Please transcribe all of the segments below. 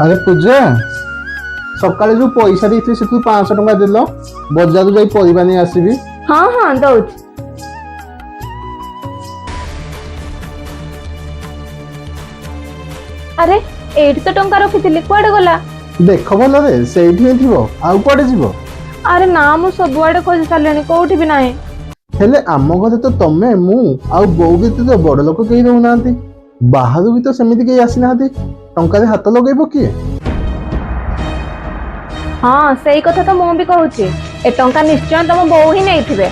अरे पूजा सकाଳେ जो पैसा ଦେଇଥିଲି ସେଥିରୁ 500 ଟଙ୍କା ଦେଲ ବଜାରରୁ ଯାଇ ପରିବା ନେଇ ଆସିବି। हाँ हाँ दौच। अरे एठी तो टंका रखिथिली कुआडे गला? ଦେଖ ଭଲରେ ସେଇଠି ହିଁ ଥିବ ଆଉ କୁଆଡେ ଯିବ। अरे ना मु सबुआडे खोजी सारलेनी कोउठी भी नाही। ହେଲେ ଆମ ଘରେ ତ ତମେ ମୁଁ ଆଉ ବୋଉ ବ୍ୟତୀତ ବଡ ଲୋକ କେହି ରହୁନାହାନ୍ତି। ବାହାରୁ ବି ତ ସେମିତି କେହି ଆସିନାହାନ୍ତି। ଟଙ୍କାରେ ହାତ ଲଗେଇବ କିଏ? हाँ सही कथा तो मु भी कहूची ए टंका निश्चय तम बोउ ही नहीं थिबे।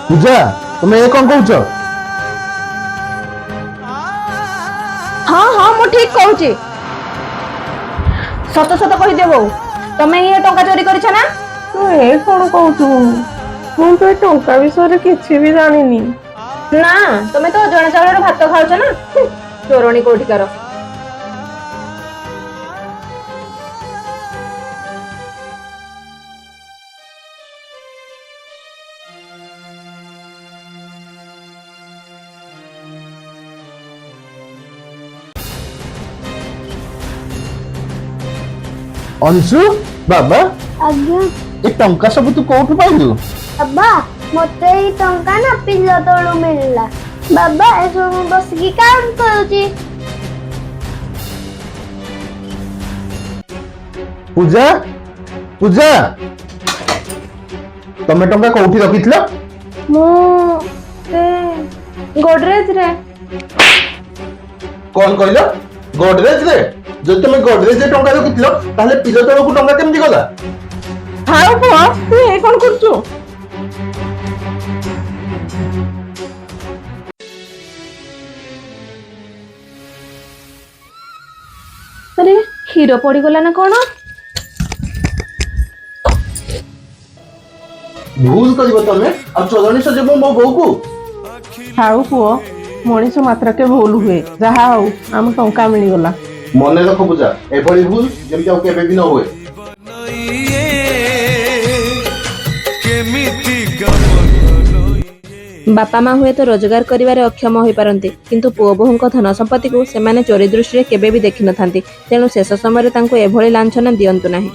ପୂଜା ତମେ ଏ କଣ କହୁଛ? हाँ हाँ मु ठीक कहूची। सत सत कहि देबो तमे ये टंका चोरी करिछ ना? तू ए कौन कहतु मु तो टंका विषय किसी भी जानी ना तमे तो जण चाउळर भात खाउछ ना चोरणी कोठिकार। अंशु बाबा आज्ञा ए टंका सब तू कोठु पाइलु? बाबा मते ही टंका ना पिला तळु मिलला। बाबा ए सब बस की काम करूची। पूजा पूजा तमे टंका कोठी रखितलो? मु से गोडरेज रे। कौन कहलो? गोडरेज रे? जब तुम गोडरेज रे टंका रखितलो ताले पिलो तळକୁ टंका केमति गला? हाँ पुआ तू ए कौन करछु? अरे हीरो पड़ी गला ना कोन? भूल करिवो तमे आ चोरणी सजेबो मो बोऊ को। हाउ पुओ मनीष मात्र के भूल हुए जहा हो आम टंका मिलगला। मने रख पूजा एभली भूल जेमति आ केबे भी न होए। बापा माँ हुए तो रोजगार करिवारे अक्षम होई पारंती किंतु पुओ बोहूंक धन संपत्ति को सेमाने चोरी दृष्टि केबे भी देखि नथांती। तेणु शेष समय तांको एभली लांछना दियंतु नाही।